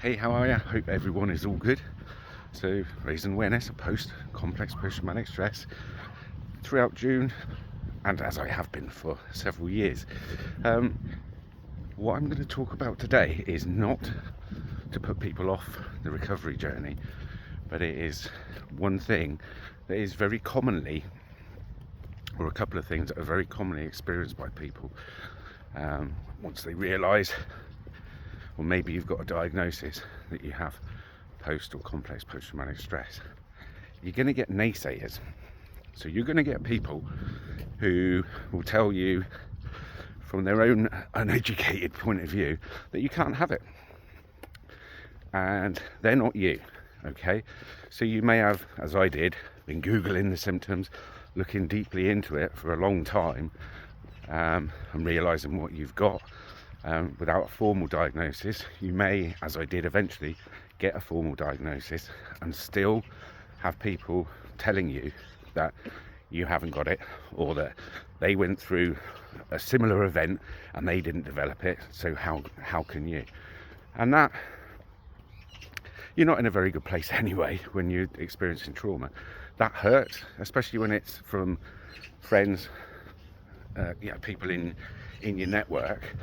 Hey, how are you? Hope everyone is all good. So, raising awareness of post-complex post-traumatic stress throughout June, and as I have been for several years. What I'm going to talk about today is not to put people off the recovery journey, but it is one thing that is very commonly, or a couple of things that are very commonly experienced by people once they realise, or maybe you've got a diagnosis that you have post or complex post-traumatic stress. You're going to get naysayers. So you're going to get people who will tell you from their own uneducated point of view that you can't have it, and they're not you. Okay, so you may have, as I did, been googling the symptoms, looking deeply into it for a long time, and realizing what you've got. Without a formal diagnosis, you may, as I did eventually, get a formal diagnosis and still have people telling you that you haven't got it, or that they went through a similar event and they didn't develop it, so how can you? And that, you're not in a very good place anyway when you're experiencing trauma. That hurts, especially when it's from friends, people in your network.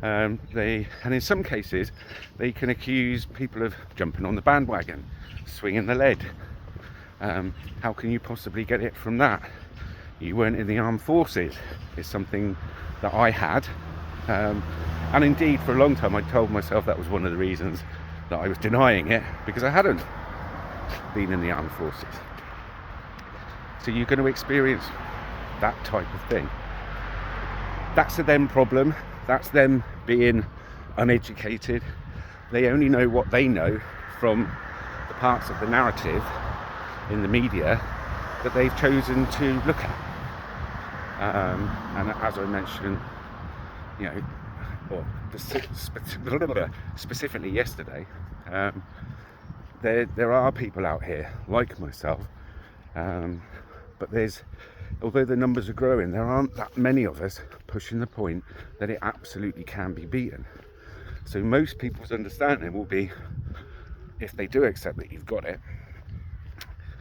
And in some cases they can accuse people of jumping on the bandwagon, swinging the lead. How can you possibly get it from that? You weren't in the armed forces is something that I had, and indeed for a long time I told myself that was one of the reasons that I was denying it, because I hadn't been in the armed forces. So you're going to experience that type of thing. That's a them problem. That's them being uneducated. They only know what they know from the parts of the narrative in the media that they've chosen to look at. And as I mentioned, specifically yesterday, there are people out here like myself, but although the numbers are growing, there aren't that many of us pushing the point that it absolutely can be beaten. So most people's understanding will be, if they do accept that you've got it,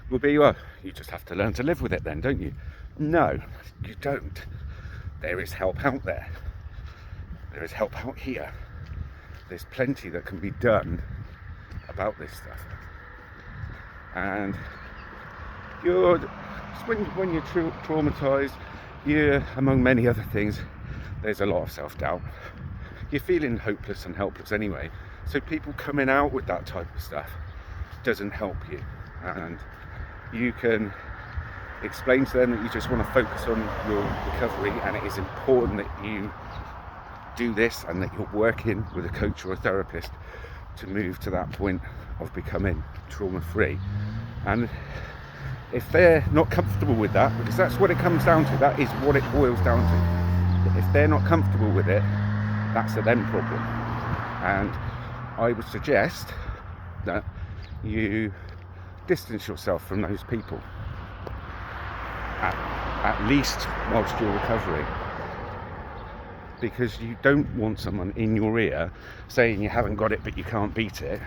will be, well, you just have to learn to live with it then, don't you? No, you don't. There is help out there. There is help out here. There's plenty that can be done about this stuff. And when you're traumatized, among many other things, there's a lot of self-doubt. You're feeling hopeless and helpless anyway. So people coming out with that type of stuff doesn't help you. And you can explain to them that you just want to focus on your recovery, and it is important that you do this and that you're working with a coach or a therapist to move to that point of becoming trauma-free. And if they're not comfortable with that, because that's what it comes down to, that is what it boils down to. If they're not comfortable with it, that's a them problem. And I would suggest that you distance yourself from those people, at least whilst you're recovering, because you don't want someone in your ear saying you haven't got it but you can't beat it,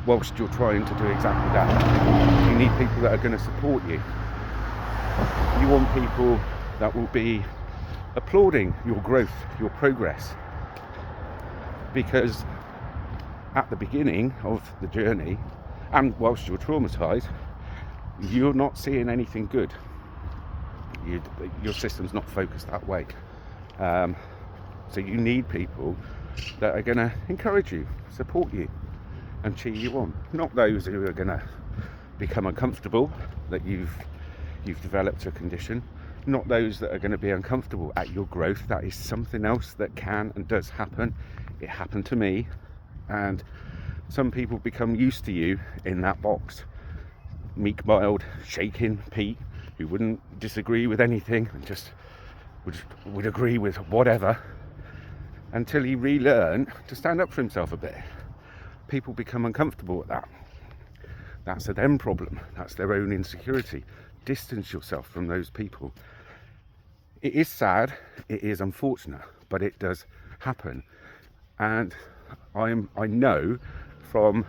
whilst you're trying to do exactly that. You need people that are going to support you. You want people that will be applauding your growth, your progress, because at the beginning of the journey, and whilst you're traumatized, you're not seeing anything good. Your system's not focused that way. So you need people that are going to encourage you, support you, and cheer you on. Not those who are going to become uncomfortable that you've developed a condition. Not those that are going to be uncomfortable at your growth. That is something else that can and does happen. It happened to me, and some people become used to you in that box. Meek, mild, shaking Pete, who wouldn't disagree with anything and just would agree with whatever, until he relearned to stand up for himself a bit. People become uncomfortable with that. That's a them problem. That's their own insecurity. Distance yourself from those people. It is sad, it is unfortunate, but it does happen. And I know from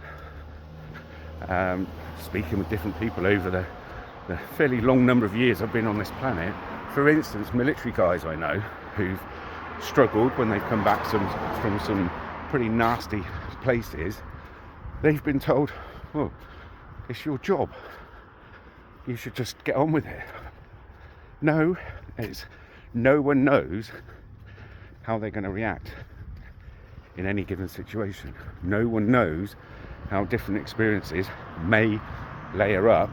speaking with different people over the fairly long number of years I've been on this planet. For instance, military guys I know who've struggled when they've come back from some pretty nasty places. They've been told, "Oh, it's your job. You should just get on with it." No, it's no one knows how they're going to react in any given situation. No one knows how different experiences may layer up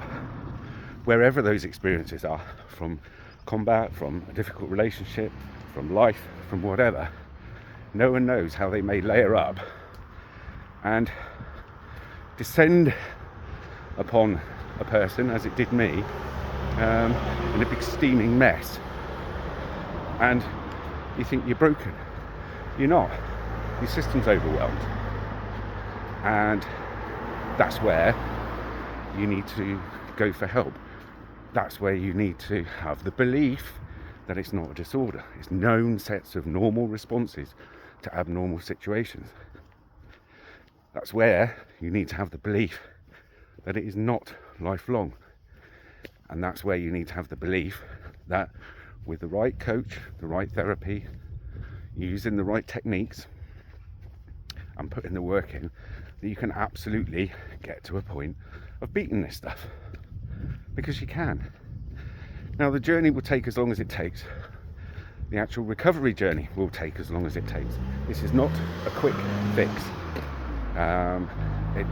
wherever those experiences are, from combat, from a difficult relationship, from life, from whatever. No one knows how they may layer up and descend upon a person, as it did me, in a big steaming mess, and you think you're broken. You're not. Your system's overwhelmed, and that's where you need to go for help. That's where you need to have the belief that it's not a disorder. It's known sets of normal responses to abnormal situations. That's where you need to have the belief that it is not lifelong. And that's where you need to have the belief that with the right coach, the right therapy, using the right techniques and putting the work in, that you can absolutely get to a point of beating this stuff. Because you can. Now, the journey will take as long as it takes. The actual recovery journey will take as long as it takes. This is not a quick fix.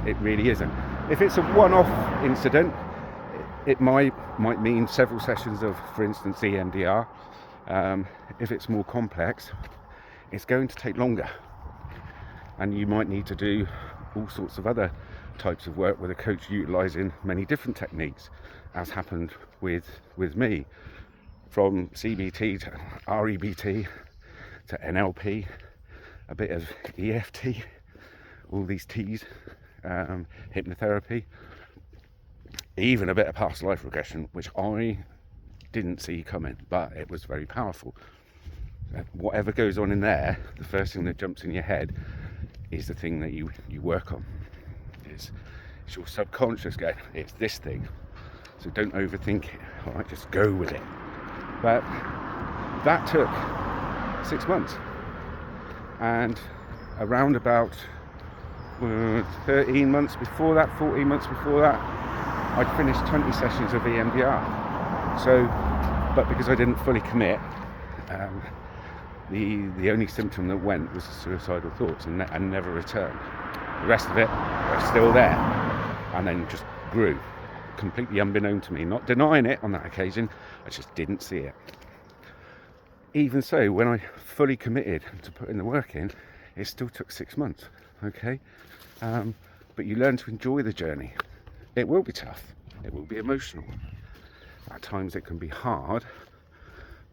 It really isn't. If it's a one-off incident, it might mean several sessions of, for instance, EMDR. If it's more complex, it's going to take longer, and you might need to do all sorts of other types of work with a coach utilising many different techniques, as happened with me, from CBT to REBT to NLP, a bit of EFT, all these T's, hypnotherapy, even a bit of past life regression, which I didn't see coming, but it was very powerful. Whatever goes on in there, the first thing that jumps in your head is the thing that you work on. It's your subconscious going, it's this thing, so don't overthink it. All right, just go with it. But that took 6 months, and around about 13 months before that, 14 months before that, I'd finished 20 sessions of EMDR. So, but because I didn't fully commit, the only symptom that went was suicidal thoughts, and never returned. The rest of it was still there, and then just grew, completely unbeknown to me. Not denying it on that occasion, I just didn't see it. Even so, when I fully committed to putting the work in, it still took 6 months. Okay, but you learn to enjoy the journey. It will be tough, it will be emotional, at times it can be hard,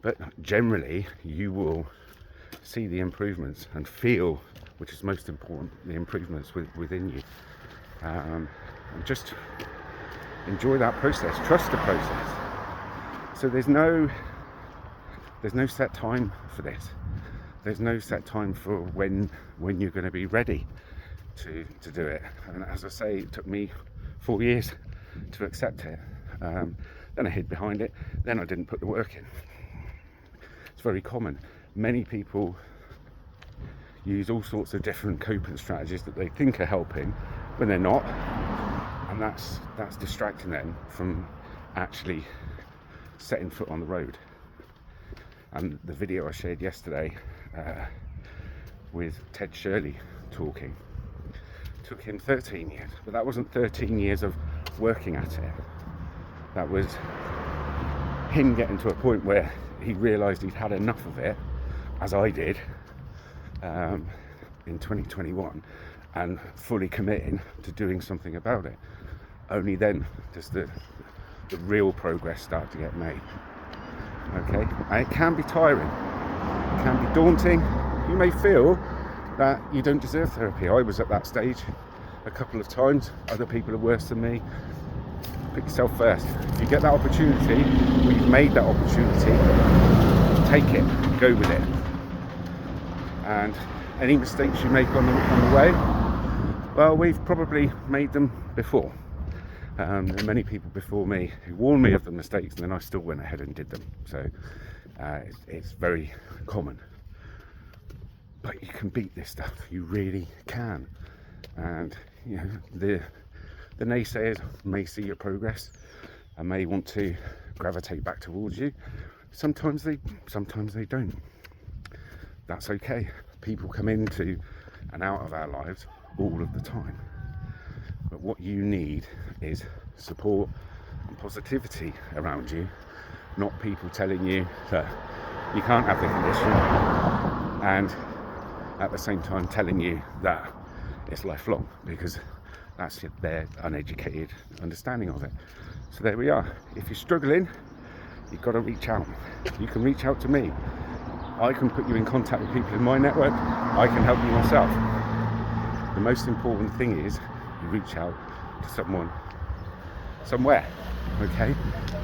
but generally you will see the improvements and feel, which is most important, the improvements within you, and just enjoy that process, trust the process. So there's no set time for this. There's no set time for when you're going to be ready to do it. And as I say, it took me 4 years to accept it. Then I hid behind it. Then I didn't put the work in. It's very common. Many people use all sorts of different coping strategies that they think are helping when they're not, and that's distracting them from actually setting foot on the road. And the video I shared yesterday with Ted Shirley talking took him 13 years, but that wasn't 13 years of working at it. That was him getting to a point where he realised he'd had enough of it, as I did in 2021, and fully committing to doing something about it. Only then does the real progress start to get made. Okay, and it can be tiring, it can be daunting. You may feel that you don't deserve therapy. I was at that stage a couple of times. Other people are worse than me. Put yourself first. If you get that opportunity, or you've made that opportunity, take it, go with it. And Any mistakes you make on the way, well, we've probably made them before. There are many people before me who warned me of the mistakes, and then I still went ahead and did them. So it's very common. But you can beat this stuff. You really can. And you know, the naysayers may see your progress and may want to gravitate back towards you. Sometimes they don't. That's okay. People come into and out of our lives all of the time. But what you need is support and positivity around you, not people telling you that you can't have the condition and at the same time telling you that it's lifelong, because that's their uneducated understanding of it. So there we are. If you're struggling, you've got to reach out. You can reach out to me. I can put you in contact with people in my network. I can help you myself. The most important thing is you reach out to someone somewhere. Okay?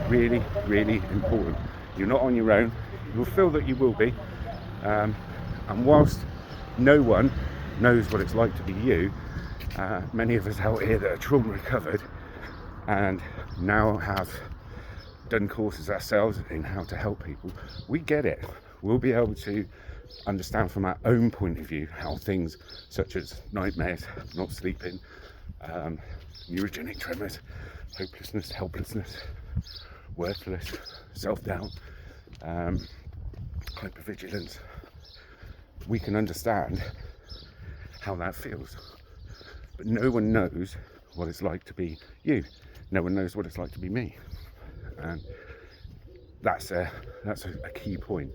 Really, really important. You're not on your own. You'll feel that you will be. And whilst no one knows what it's like to be you, many of us out here that are trauma recovered and now have done courses ourselves in how to help people, we get it. We'll be able to understand from our own point of view how things such as nightmares, not sleeping, neurogenic tremors, hopelessness, helplessness, worthless, self-doubt, hypervigilance, we can understand how that feels. But no one knows what it's like to be you. No one knows what it's like to be me. And that's a key point.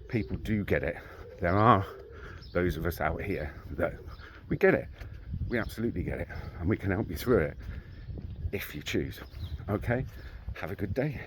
People do get it. There are those of us out here that we get it. We absolutely get it. And we can help you through it if you choose. Okay? Have a good day.